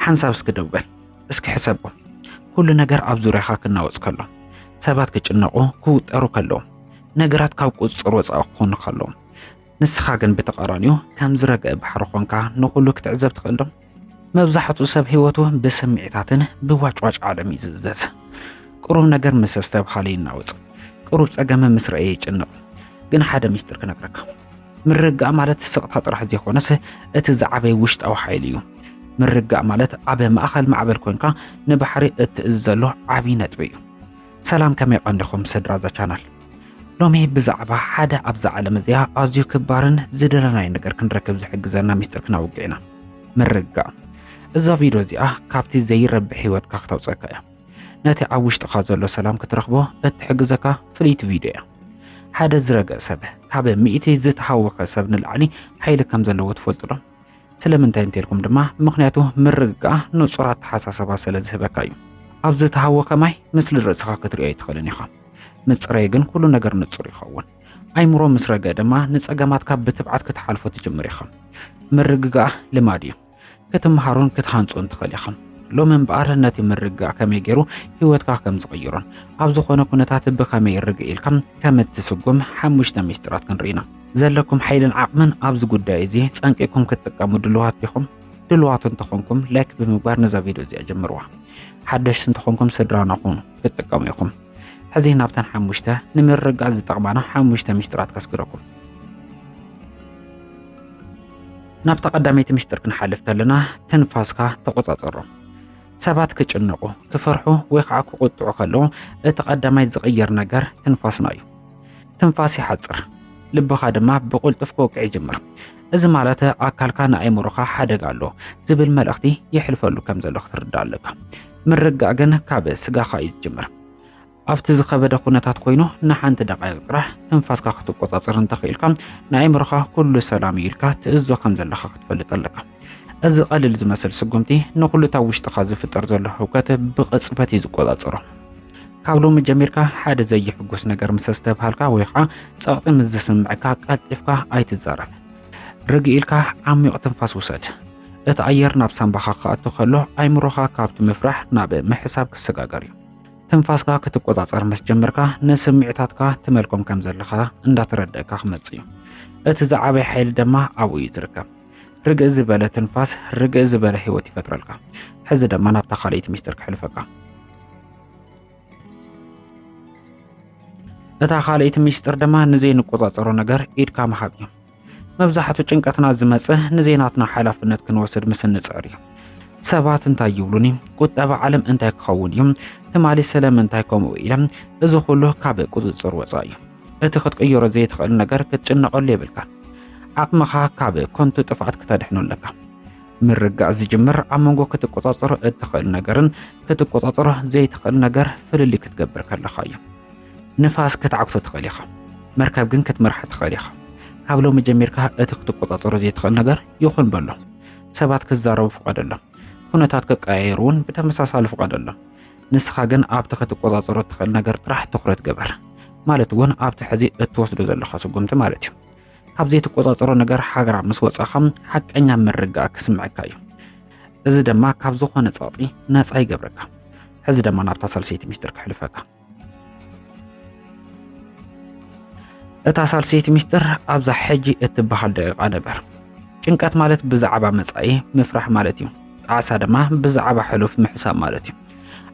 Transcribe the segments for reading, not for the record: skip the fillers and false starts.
ሓንሳብ እስክደውል እስኪ ሕሰቦ ኩሉ ነገር ኣብ ዙርያኻ ክናወጽ ከሎ ሰባት ክጭነቁ ክውጠሩ ከለዉ ነገራት ካብ ቁጽር ወጻኢ ክኾኑ ከለዉ ንስኻ ግን ብተቃራኒው ከም ዝረግአ ባሕሪ ኮንካ ንኹሉ ክትዕዘብ ትኽእል ዶ? መብዛሕትኡ ሰብ ህይወቱ ብስምዒታትን ብዋጭዋጭ ዓለም ይዝዘዝ። ቅሩብ ነገር ምስ ዝተብሃለ ይናወጽ፣ ቅሩብ ጸገም ምስ ረአየ ይጭነቕ። ግን ሓደ ሚስጥር ክነግረካ፣ ምርጋእ ማለት ስቕታ ጥራሕ ዘይኮነስ እቲ ዝዓበየ ውሽጣዊ ሓይሊ እዩ። ምርጋእ ማለት ኣብ ማእኸል ማዕበል ኮንካ ንባሕሪ እትእዘሎ ዓብይ ነጥቢ እዩ። ሰላም ከመይ ቀንዲኹም ስድራ ዛ ቻናል። ሎሚ ብዛዕባ ሓደ ኣብዛ ዓለም እዚኣ ኣዝዩ ክባርን ዝደለናይ ነገር ክንረክብ ዝሕግዘና ሚስጥር ክናውግዕ ኢና፣ ምርጋእ። እዛ ቪድዮ እዚኣ ካብቲ ዘይረብሕ ህይወትካ ክተውፀካ እያ። ነቲ ኣብ ውሽጥኻ ዘሎ ሰላም ክትረኽቦ እትሕግዘካ ፍልይቲ ቪድዮ እያ። ሓደ ዝረግአ ሰብ ካብ 100 ዝተሃወኸ ሰብ ንላዕሊ ሓይሊ ከም ዘለዎ ትፈልጡ ዶ? ስለምንታይ እንተልኩም ድማ ምክንያቱ ምርጋእ ንጹራት ተሓሳሰባ ስለ ዝህበካ እዩ። ኣብ ዝተሃወኸ ማይ ምስሊ ርእስኻ ክትሪኦ ኣይትኽእልን ኢኻ። ምስ ፅረይ ግን ኩሉ ነገር ንጹር ይኸውን። ኣይምሮ ምስ ረግአ ድማ ንጸገማትካ ብትብዓት ክትሓልፎ ትጅምር ኢኻ። ምርግጋእ ልማድ እዩ። ክትምሃሩን ክትሃንጹን ትኽእል ኢኻ። ሎሚ እምበኣር ነቲ ምርጋእ ከመይ ገይሩ ህይወትካ ከም ዝቕይሮን ኣብ ዝኾነ ኩነታት ብኸመይ ርግእ ኢልካ ከም እትስጉም 5 ሚስጥራት ክንርኢና። ዘለኩም ሓይልን ዓቕምን ኣብዚ ጉዳይ እዚ ፀንቂኩም ክትጥቀሙ ድልዋት ዲኹም? ድልዋት እንተኾንኩም ላይክ ብምግባር ነዛ ቪድዮ እዚኣ ጀምርዋ። ሓደሽቲ እንተኾንኩም ስድራና ኹኑ ክትጥቀሙ ኢኹም። ሕዚ ናብተን 5 ንምርጋእ ዝጠቕማና 5 ሚስጥራት ከስግረኩም። ናብታ ቀዳመይቲ ሚስጥር ክንሓልፍ ተለና ትንፋስካ ተቆጻጸሮ። ሰባት ክጭነቁ ክፈርሑ ወይ ከዓ ክቁጥዑ ከለዉ እቲ ቀዳማይ ዝቕየር ነገር ትንፋስና እዩ። ትንፋስ ይሓጽር፣ ልብኻ ድማ ብቁልጥፍ ክወቅዕ ይጅምር። እዚ ማለት ኣካልካ ንኣእምሮኻ ሓደጋ ኣሎ ዝብል መልእኽቲ ይሕልፈሉ ከም ዘሎ ክትርዳእ ኣለካ። ምርጋእ ግን ካብ ስጋኻ እዩ ዝጅምር። ኣብቲ ዝኸበደ ኩነታት ኮይኑ ንሓንቲ ደቂቕ ጥራሕ ትንፋስካ ክትቆጻጸር እንተኽኢልካ ንኣእምሮኻ ኩሉ ሰላም ኢልካ ትእዞ ከም ዘለኻ ክትፈልጥ ኣለካ። እዚ ቀሊል ዝመስል ስጉምቲ ንኹሉ ኣብ ውሽጥኻ ዝፍጠር ዘሎ ህውከት ብቕጽበት እዩ ዝቆጻጸሮ። ካብ ሎሚ ጀሚርካ ሓደ ዘይሕጉስ ነገር ምስ ዝተብሃልካ ወይ ከዓ ጸቕጢ ምስ ዝስምዐካ ቀልጢፍካ ኣይትዛረብ። ርግእ ኢልካ ዓሚቕ ትንፋስ ውሰድ። እቲ ኣየር ናብ ሳንባኻ ክኣቱ ከሎ ኣእምሮኻ ካብቲ ምፍራሕ ናብ ምሕሳብ ክሰጋገር እዩ። ትንፋስካ ክትቆጻጸር ምስ ጀመርካ ንስምዒታትካ ትመልኮም ከም ዘለኻ እንዳተረድእካ ክመጽእ እዩ። እቲ ዝዓበየ ሓይሊ ድማ ኣብኡ እዩ ዝርከብ። ርግእ ዝበለ ትንፋስ ርግእ ዝበለ ህይወት ይፈጥረልካ። ሕዚ ድማ ናብታ ካልአይቲ ሚስጥር ክሕልፈካ። እታ ካልአይቲ ሚስጥር ድማ ንዘይንቆጻጸሮ ነገር ኢድካ ምሃብ እዩ። መብዛሕትኡ ጭንቀትና ዝመጽእ ንዘይናትና ሓላፍነት ክንወስድ ምስ ንጽዕር እዩ። ሰባት እንታይ ይብሉኒ፣ ቁጠባ ዓለም እንታይ ክኸውን እዩ፣ ትማሊ ስለምንታይ ከምኡ ኢሎም እዚ ኩሉ ካብ ቁፅፅር ወፃኢ እዩ። እቲ ክትቅይሮ ዘይትኽእል ነገር ክትጭነቐሉ የብልካን። ዓቕምኻ ካብ ኮንቱ ጥፍዓት ክተድሕኑ ኣለካ። ምርጋእ ዝጅምር ኣብ መንጎ ክትቆጻጸሮ እትኽእል ነገርን ክትቆጻጸሮ ዘይትኽእል ነገር ፍልሊ ክትገብር ከለኻ እዩ። ንፋስ ክትዓግቶ ትኽእል ኢኻ፣ መርከብ ግን ክትመርሓ ትኽእል ኢኻ። ካብ ሎሚ ጀሚርካ እቲ ክትቆጻጸሮ ዘይትኽእል ነገር ይኹን በሎ። ሰባት ክዛረቡ ፍቀደሎም፣ ኩነታት ክቀያየሩ እውን ብተመሳሳሊ ፍቀደሎም። ንስኻ ግን ኣብቲ ክትቆጻጸሮ እትኽእል ነገር ጥራሕ ትኩረት ገበር። ማለት እውን ኣብቲ ሕዚ እትወስዶ ዘለኻ ስጉምቲ ማለት እዩ። ካብ ዘይትቆጻጸሮ ነገር ሓገራ ምስ ወጻኻ ሓቀኛ ምርጋእ ክስምዐካ እዩ። እዚ ድማ ካብ ዝኾነ ጸቕጢ ነፃ ይገብረካ። ሕዚ ድማ ናብታ ሳልሰይቲ ሚስጥር ክሕልፈካ። እታ ሳልሰይቲ ሚስጥር ኣብዛ ሕጂ እትበሃል ደቂቓ ነበር። ጭንቀት ማለት ብዛዕባ መጻኢ ምፍራሕ ማለት እዩ። ጣዕሳ ድማ ብዛዕባ ሕሉፍ ምሕሳብ ማለት እዩ።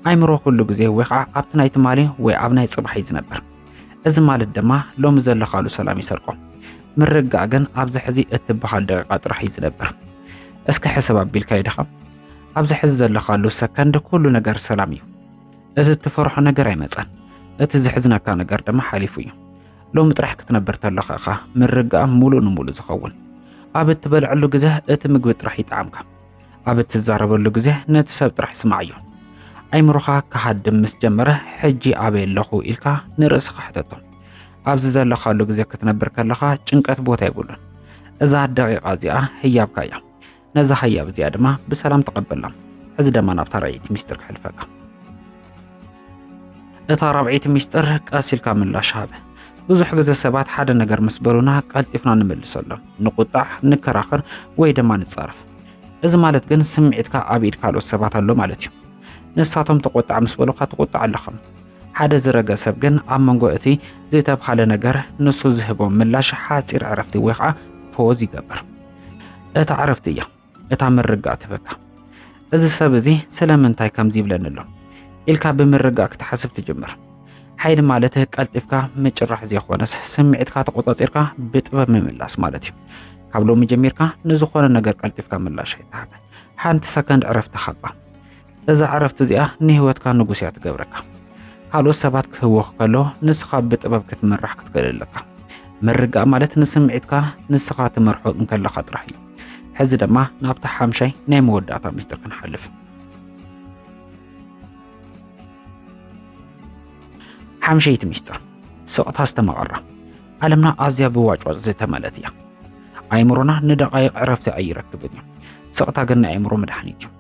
ኣእምሮ ኩሉ ግዜ ወይ ከዓ ኣብቲ ናይ ትማሊ ወይ ኣብ ናይ ጽባሕ እዩ ዝነበር። እዚ ማለት ድማ ሎሚ ዘለኻሉ ሰላም ይሰርቆ። ምርጋእ ግን ኣብዚ ሕዚ እትበሃል ደቂቓ ጥራሕ እዩ ዝነበር። እስኪ ሕሰብ ኣቢልካ ይድኻ? ኣብዚ ሕዚ ዘለኻሉ ሰከንድ ኩሉ ነገር ሰላም እዩ። እቲ እትፈርሖ ነገር ኣይመፀን። እቲ ዝሕዝነካ ነገር ድማ ሓሊፉ እዩ። ሎሚ ጥራሕ ክትነበር ተለኻ ኢኻ ምርጋእ ሙሉእ ንሙሉእ ዝኸውን። ኣብ እትበልዐሉ ግዜ እቲ ምግቢ ጥራሕ ይጣዕምካ። ኣብ እትዛረበሉ ግዜ ነቲ ሰብ ጥራሕ ይስማዕ እዩ። ኣእምሮኻ ክሃድም ምስ ጀመረ ሕጂ ኣበይ ኣለኹ ኢልካ ንርእስኻ ሕተቶ። ኣብዚ ዘለኻሉ ግዜ ክትነብር ከለኻ ጭንቀት ቦታ ይብሉን። እዛ ደቂቓ እዚኣ ህያብካ እያ። ነዛ ህያብ እዚኣ ድማ ብሰላም ተቐበላ። ሕዚ ድማ ናብታ ራብዓይቲ ሚስጥር ክሕልፈካ። እታ ራብዓይቲ ሚስጥር ቀስ ኢልካ ምላሽ ሃብ። ብዙሕ ግዜ ሰባት ሓደ ነገር ምስ በሉና ቀልጢፍና ንመልሰሎም፣ ንቁጣዕ፣ ንከራኸር ወይ ድማ ንጻረፍ። እዚ ማለት ግን ስምዒትካ ኣብ ኢድ ካልኦት ሰባት ኣሎ ማለት እዩ ንሳቶም ተቆጣዕ ምስ በሉካ ትቆጣዕ ኣለኻ ሓደ ዝረገ ሰብ ግን ኣብ መንጎ እቲ ዘይተባሃለ ነገር ንሱ ዝህቦ ምላሽ ሓፂር ዕረፍቲ ወይ ከዓ ፖዝ ይገብር እታ ዕረፍቲ እያ እታ ምርጋእ ትበካ እዚ ሰብ እዚ ስለምንታይ ከምዚ ይብለኒ ኣሎ ኢልካ ብምርጋእ ክትሓስብ ትጅምር ሓይሊ ማለት ቀልጢፍካ ምጭራሕ ዘይኾነስ ስምዒትካ ተቆጻጺርካ ብጥበብ ምምላስ ማለት እዩ ካብ ሎሚ ጀሚርካ ንዝኾነ ነገር ቀልጢፍካ ምላሽ ኣይተሃብ ሓንቲ ሰከንድ ዕረፍቲ ሓባ እዛ ዕረፍቲ እዚኣ ንህይወትካ ንጉስ እያ ትገብረካ ካልኦት ሰባት ክህወኽ ከሎ ንስኻ ብጥበብ ክትመራሕ ክትክእል ኣለካ ምርጋእ ማለት ንስምዒትካ ንስኻ ትመርሖ እንከለኻ ጥራሕ እዩ ሕዚ ድማ ናብታ ሓምሻይ ናይ መወዳእታ ምስጢር ክንሓልፍ ሓምሸይቲ ምስጢር ስቕታ ዝተመቐራ ዓለምና ኣዝያ ብዋጭዋጭ ዝተመልአት እያ ኣይምሮና ንደቓይቕ ዕረፍቲ ኣይረክብን እዩ ስቕታ ግን ናይ ኣይምሮ መድሓኒት እዩ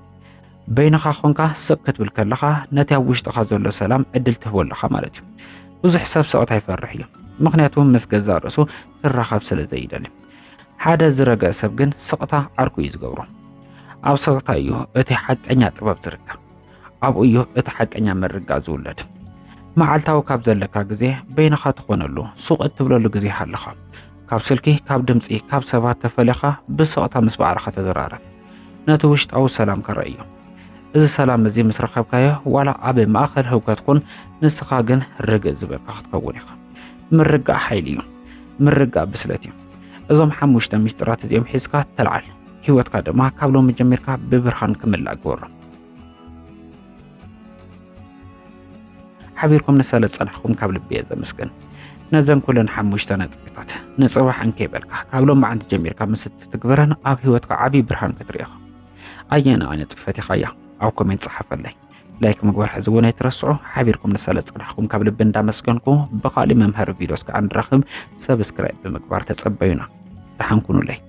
በይንኻ ኾንካ ስቕ ክትብል ከለኻ ነቲ ኣብ ውሽጥኻ ዘሎ ሰላም ዕድል ትህበለኻ ማለት እዩ ብዙሕ ሰብ ስቕታ ይፈርሕ እዩ ምክንያቱ ምስ ገዛ ርእሱ ክራኸብ ስለ ዘይደሊ ሓደ ዝረገአ ሰብ ግን ስቕታ ዓርኩ እዩ ዝገብሮ ኣብ ስቕታ እዩ እቲ ሓቀኛ ጥበብ ዝርከብ ኣብኡ እዩ እቲ ሓቀኛ ምርጋእ ዝውለድ መዓልታዊ ካብ ዘለካ ግዜ በይንኻ ትኾነሉ ሱቕ እትብለሉ ግዜ ሃለኻ ካብ ስልኪ ካብ ድምፂ ካብ ሰባት ተፈለኻ ብስቕታ ምስ ባዕልኻ ተዘራረብ ነቲ ውሽጣዊ ሰላም ከረእዮ እዚ ሰላም እዚ ምስ ረኸብካዮ ዋላ ኣብ ማእኸል ህውከት ኩን ንስኻ ግን ርግእ ዝበልካ ክትከውን ኢኻ ምርጋእ ሓይሊ እዩ ምርጋእ ብስለት እዩ እዞም ሓሙሽተ ምስጢራት እዚኦም ሒዝካ ተልዓል ህይወትካ ድማ ካብ ሎሚ ጀሚርካ ብብርሃን ክምላእ ግበሮ ሓቢርኩም ንሰለ ፀናሕኩም ካብ ልቢ እየ ዘመስግን ነዘን ኩለን ሓሙሽተ ነጥብታት ንፅባሕ እንከይበልካ ካብ ሎሚ ዓንቲ ጀሚርካ ምስ ትግበረን ኣብ ህይወትካ ዓብይ ብርሃን ክትሪኢኻ ኣየና ዓይነት ጥፈት ኢኻ እያ ኣብ ኮሜንት ፀሓፈለይ ላይክ ምግባር ሕዚ እውን ኣይትረስዑ ሓቢርኩም ንሰለ ፀናሕኩም ካብ ልቢ እንዳመስገንኩ ብኻሊእ መምሃሪ ቪድዮስ ከዓ ንረኽብ ሰብስክራይብ ብምግባር ተፀበዩና ደሓን ኩኑለይ